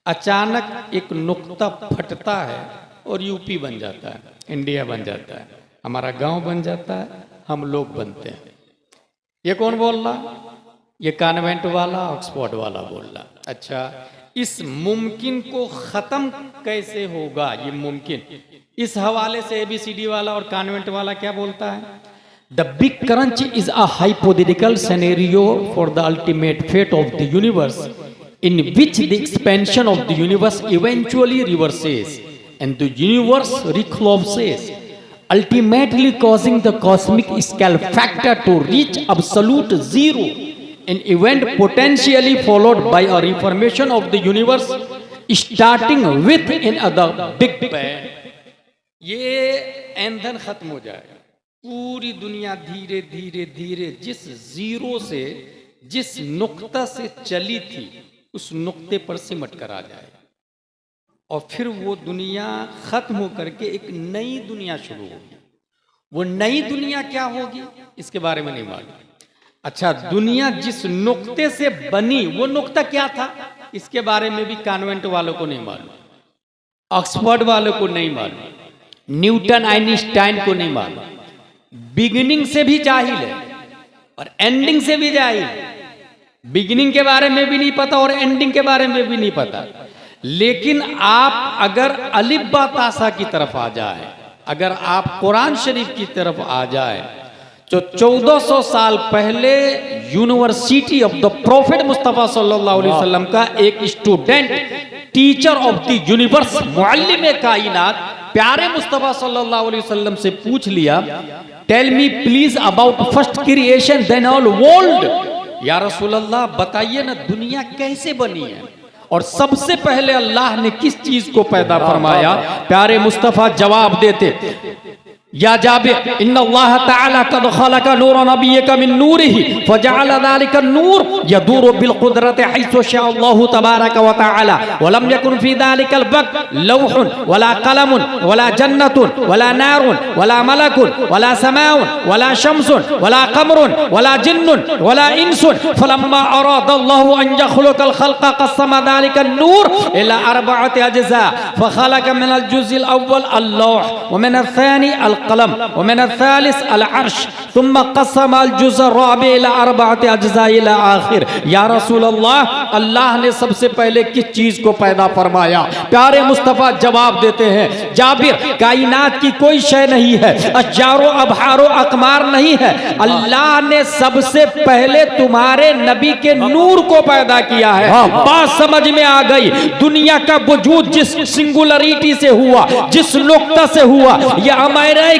अचानक एक नुक्ता फटता है और यूपी बन जाता है, इंडिया बन जाता है, हमारा गांव बन जाता है, हम लोग बनते हैं। ये कौन बोल रहा? ये कॉन्वेंट वाला, ऑक्सफोर्ड वाला बोल रहा। अच्छा, इस मुमकिन को खत्म कैसे होगा? ये मुमकिन इस हवाले से एबीसीडी वाला और कॉन्वेंट वाला क्या बोलता है? The big crunch is a hypothetical scenario for the ultimate fate of the universe in which the expansion of the universe eventually reverses and the universe recollapses, ultimately causing the cosmic scale factor to reach absolute zero, an event potentially followed by a reformation of the universe starting with another big bang. ये ईंधन खत्म हो जाएगा, पूरी दुनिया धीरे धीरे धीरे जिस जीरो से, जिस नुक्ता से चली थी उस नुक्ते पर सिमट कर आ जाएगा और फिर वो दुनिया खत्म होकर के एक नई दुनिया शुरू होगी। वो नई दुनिया क्या होगी इसके बारे में नहीं मालूम। अच्छा, दुनिया जिस नुक्ते से बनी वो नुक्ता क्या था इसके बारे में भी कॉन्वेंट वालों को नहीं मालूम, ऑक्सफोर्ड वालों को नहीं मालूम, न्यूटन आइंस्टाइन को नहीं मालूम। बिगिनिंग से भी जाहिल है और एंडिंग से भी जाहिल है। बिगिनिंग के बारे में भी नहीं पता और एंडिंग के बारे में भी नहीं पता। लेकिन आप अगर अलिफ बा तासा की तरफ आ जाए, अगर आप कुरान शरीफ की तरफ आ जाए, तो 1400 साल पहले university of the prophet Mustafa सल्लल्लाहु अलैहि वसल्लम का एक student, teacher of the universe, मुअल्लिम कायनात, प्यारे मुस्तफा सल्लल्लाहु अलैहि वसल्लम से पूछ लिया, tell me please about first creation then all world. या रसूल अल्लाह बताइए ना दुनिया कैसे बनी है और सबसे पहले अल्लाह ने किस चीज को पैदा फरमाया? प्यारे मुस्तफा जवाब देते, या जाबिर इन्नल्लाह तआला कद खलका नूरा नबिय्यका मिन नूरिही फजअल ज़ालिका नूर यदूरु बिल कुदरति हैसु शाअ अल्लाहु तबारक व तआला व लम यकुन फी ज़ालिकल वक्त लौहुन वला कलमुन वला जन्नतुन वला नारुन वला मलकुन वला समाउन वला शम्सुन वला कमरुन वला जिन्नुन वला इंसुन फलम्मा अरादल्लाहु अन यखलुकल खल्क़ क़स्सम ज़ालिका नूर इला अर्बअति अज्ज़ा फखलक मिनल जुज़्इल अव्वल अल्लाह व मिनल थानी कलम व मिन अल-थालिस अल-अर्श थुम्मा क़स्सम अल-जुज़ अर्रबी इला अर्बअति अज्ज़ा इला आखिर। या रसूल अल्लाह, अल्लाह ने सबसे पहले किस चीज को पैदा फरमाया? प्यारे मुस्तफा जवाब देते हैं, जाबिर कायनात की कोई शय नहीं है, अशजारो अबहारो अकमार नहीं है, अल्लाह ने सबसे पहले तुम्हारे नबी के नूर को पैदा किया है। बात समझ में आ गई? दुनिया का वजूद जिस सिंगुलरिटी से हुआ, जिस नुक्ता से हुआ, यह अमेरिका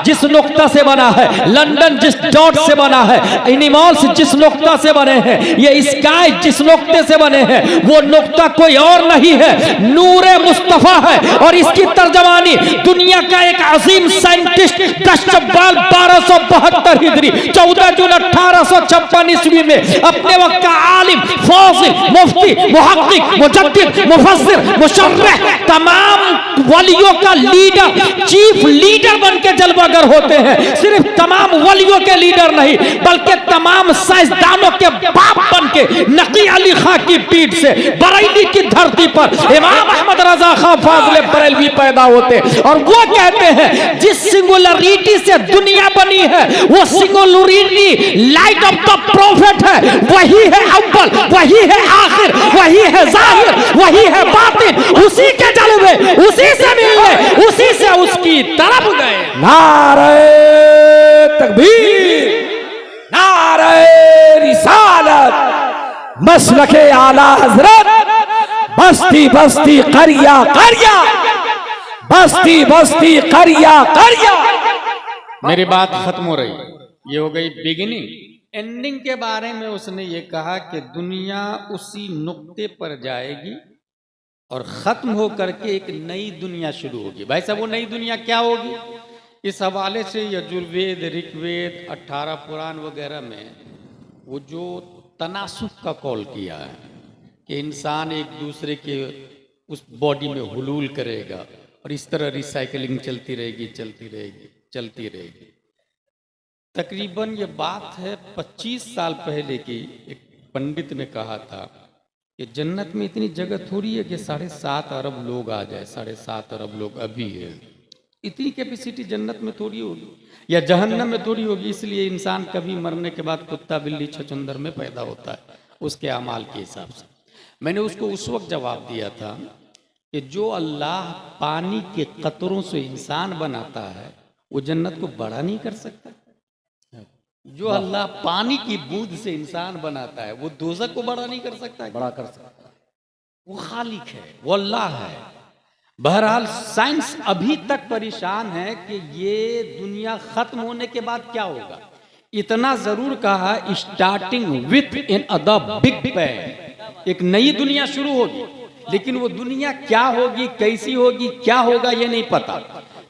जिस नुक्ता से बना है, लंदन जिस डॉट से बना है, एनिमल्स जिस नुक्ता से बने हैं, ये स्काई जिस नुक्ते से बने हैं, वो नुक्ता कोई और नहीं है, नूरे मुस्तफा है। और इसकी तर्जमानी दुनिया का एक अजीम साइंटिस्ट 10 शव्वाल 1272 हिजरी 14 जून 1856 ईस्वी में अपने वक्त का आलिम, फाजिल, मुफ्ती, मुहक्किक, मुजद्दिद, मुफस्सिर, मुशर्रिह, तमाम वलियों का लीडर, चीफ लीडर बन के जलवागर होते हैं। सिर्फ तमाम वलियों के लीडर नहीं बल्कि तमाम साइंसदानों के बाप बन के नकी अली खां की पीठ से बरेली की धरती पर इमाम अहमद रजा खां फाजिल बरेलवी पैदा होते और वो कहते हैं जिस सिंगुलरिटी से दुनिया बनी है वो singularity light of the profit है। वही है अव्वल, वही है आखिर, वही है जाहिर, वही है बातिन। उसी के जलवे, उसी से मिलने, उसी से उसकी तरफ गए। नारे तकबीर, नारे रिसालत, मसलके आला हजरत, बस्ती बस्ती करिया करिया, बस्ती बस्ती करिया करिया। मेरी बात खत्म हो रही, ये हो गई बिगिनिंग। एंडिंग के बारे में उसने ये कहा कि दुनिया उसी नुक्ते पर जाएगी और खत्म होकर के एक नई दुनिया शुरू होगी। भाई साहब, वो नई दुनिया क्या होगी? इस हवाले से यजुर्वेद, ऋग्वेद, 18 पुराण वगैरह में वो जो तनासुख का कॉल किया है कि इंसान एक दूसरे के उस बॉडी में हुलूल करेगा और इस तरह रिसाइकलिंग चलती रहेगी, चलती रहेगी, चलती रहेगी। तकरीबन ये बात है 25 साल पहले की। एक पंडित ने कहा था कि जन्नत में इतनी जगह थोड़ी है कि 7.5 अरब लोग आ जाए। 7.5 अरब लोग अभी है, इतनी कैपेसिटी जन्नत में थोड़ी होगी, या जहन्नम में थोड़ी होगी। इसलिए इंसान कभी मरने के बाद कुत्ता बिल्ली छछूंदर में पैदा होता है उसके अमाल के हिसाब से। मैंने उसको उस वक्त जवाब दिया था कि जो अल्लाह पानी के कतरों से इंसान बनाता है वो जन्नत को बड़ा नहीं कर सकता। जो अल्लाह पानी की बूंद से इंसान बनाता है वो दोज़ख को बड़ा नहीं कर सकता है, बड़ा कर सकता है। वो खालिक है, वो अल्लाह है। बहरहाल साइंस अभी तक परेशान है कि ये दुनिया खत्म होने के बाद क्या होगा। इतना जरूर कहा, starting with in a big bang, एक नई दुनिया शुरू होगी, लेकिन वो दुनिया क्या होगी, कैसी होगी, क्या होगा ये नहीं पता।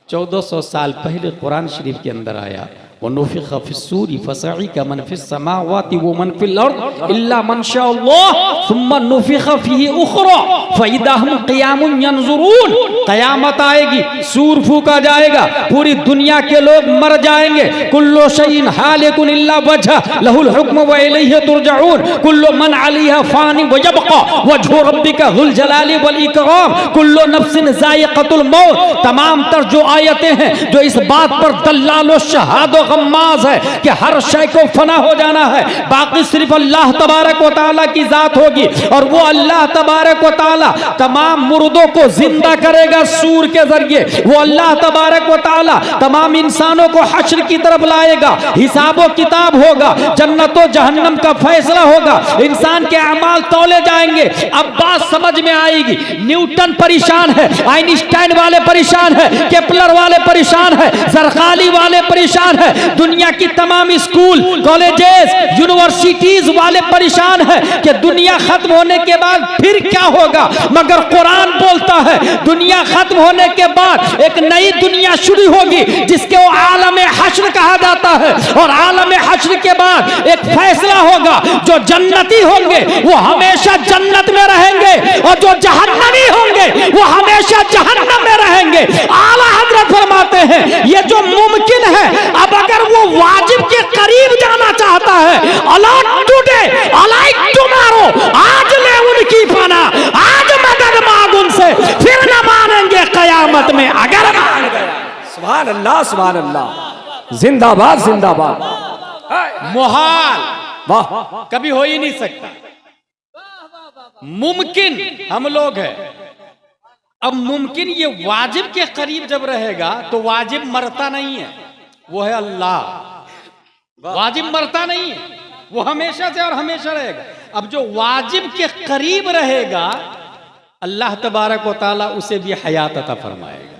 1400 साल पहले कुरान शरीफ के अंदर आया, वनुफ़िख़ फ़िस्सूरी फ़सइक़ मन फ़िस्समावाति व मन फ़िल अर्ज़ इल्ला मन शाअल्लाह सुम्मा नुफ़िख़ फ़ीही उख़रा फ़इज़ा हुम क़ियामुन यंज़ुरून। क़यामत आएगी, सूर फूका जाएगा, पूरी दुनिया के लोग मर जाएंगे। कुल्लु शैइन हालिकुन इल्ला वजह लहुल हुक्म व इलैहि तुरजऊन। कुल्लु मन अलैहा फ़ानि व यबक़ा वजहु रब्बिका ज़ुल जलाली वल इकराम। कुल्लु नफ्सिन ज़ाइक़तुल मौत। तमाम तर जो आयतें हैं जो इस बात पर दल्लाल व शहाद व गम्माज़ है कि हर शय को फना हो जाना है, बाकी सिर्फ अल्लाह तबारक व तआला की जात होगी। और वो अल्लाह तबारक व तआला तमाम मुर्दों को जिंदा करेगा सूर के जरिए। वो अल्लाह तबारक व तआला तमाम इंसानों को हश्र की तरफ लाएगा, हिसाबो किताब होगा, जन्नतो जहन्नम का फैसला होगा, इंसान के अमाल तौले जाएंगे। अब बात समझ में आएगी। न्यूटन परेशान है, आइंस्टाइन वाले परेशान है, केपलर वाले परेशान है, ज़रक़ाली वाले परेशान है, दुनिया की तमाम स्कूल कॉलेजेस यूनिवर्सिटीज वाले परेशान है कि दुनिया खत्म होने के बाद फिर क्या होगा। मगर कुरान बोलता है दुनिया खत्म होने के बाद एक नई दुनिया शुरू होगी जिसके वो आलम हश्र कहा जाता है। और आलम हश्र के बाद एक फैसला होगा, जो जन्नती होंगे वो हमेशा जन्नत में रहेंगे और जो जहन्नमी होंगे वो हमेशा जहन्नम में रहेंगे। आला हजरत फरमाते हैं ये जो मुमकिन है, अब अगर वो वाजिब के करीब जाना चाहता है, अलॉट टुडे अलाइक टुमारो, आज ले उनकी फना, आज मदद मांग उनसे, फिर न मानेंगे कयामत में अगर मान गए। सुभान अल्लाह, सुभान अल्लाह, जिंदाबाद जिंदाबाद। मुहाल वाह, कभी हो ही नहीं सकता, मुमकिन हम लोग हैं। अब मुमकिन ये वाजिब के करीब जब रहेगा तो वाजिब मरता नहीं है, वो है अल्लाह। वाजिब मरता नहीं है, वो हमेशा से और हमेशा रहेगा। अब जो वाजिब के करीब रहेगा अल्लाह तबारक व तआला उसे भी हयात अता फरमाएगा।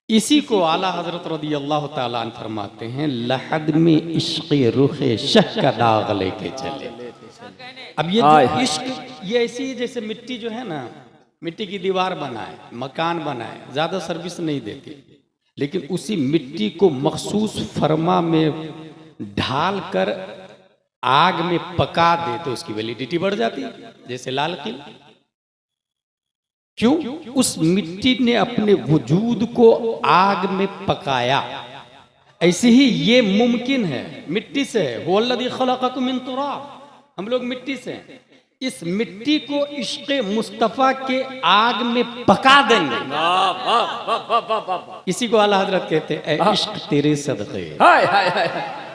इसी को आला हजरत रज़ी अल्लाह तआला अन्हु फरमाते हैं, लहद में इश्क़ रुख़े शह का दाग लेके चले। अब ये जो इश्क, ये ऐसी जैसे मिट्टी जो है ना, मिट्टी की दीवार बनाए, मकान बनाए, ज्यादा सर्विस नहीं देती, लेकिन उसी मिट्टी को मखसूस फरमा में ढाल कर आग में पका दे तो उसकी वैलिडिटी बढ़ जाती है, जैसे लाल किला। क्यों? उस मिट्टी ने अपने वजूद को आग में पकाया। ऐसे ही ये मुमकिन है, मिट्टी से है, हुवल्लज़ी खलक़कुम मिन तुराब, हम लोग मिट्टी से हैं। इस मिट्टी को इश्क़ मुस्तफ़ा के आग में पका देंगे। इसी को आला हजरत कहते हैं, ऐ इश्क़ तेरे सदक़े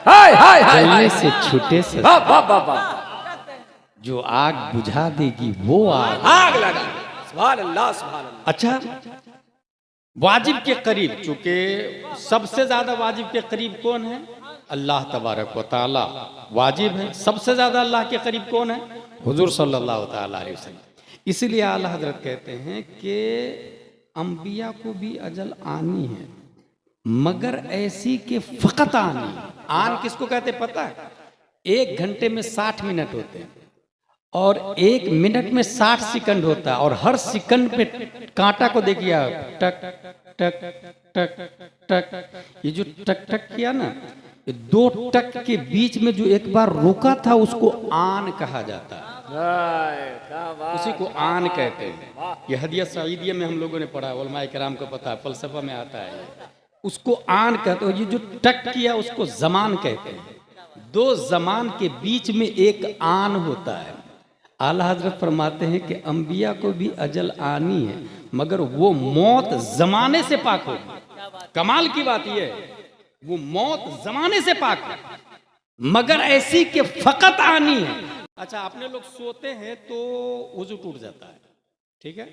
जलने से छूटे सदक़े, जो आग बुझा देगी वो आग लगा। सुभान अल्लाह, सुभान अल्लाह। अच्छा, वाजिब के करीब, चूंकि सबसे ज्यादा वाजिब के करीब कौन है? अल्लाह तबारक व तआला वाजिब है। सबसे ज्यादा अल्लाह के करीब कौन है? हुजूर सल्लल्लाहु तआला अलैहि वसल्लम। इसलिए आला हजरत कहते हैं कि अंबिया को भी अजल आनी है, मगर ऐसी के फकत आनी। आन किसको कहते पता है? 1 घंटे में 60 मिनट होते हैं और 1 मिनट में 60 सेकंड होता है, और हर सेकंड पे कांटा को देखिए आप, टक टक टक टक। ये जो टक टक किया ना, ये 2 टक के बीच में जो एक बार रुका था उसको आन कहा जाता है, उसी को आन कहते हैं। ये हदिया सईदिया में हम लोगों ने पढ़ा, उलमाए किराम को पता है, फलसफा में आता है, उसको आन कहते हैं। ये जो टक किया उसको जमान कहते हैं। 2 जमान के बीच में एक आन होता है। आला हजरत फरमाते हैं कि अंबिया को भी अजल आनी है, मगर वो मौत जमाने से पाक होगी। कमाल की बात यह है, वो मौत जमाने से पाक है, मगर ऐसी कि फकत आनी है। अच्छा, अपने लोग सोते हैं तो वजू टूट जाता है, ठीक है।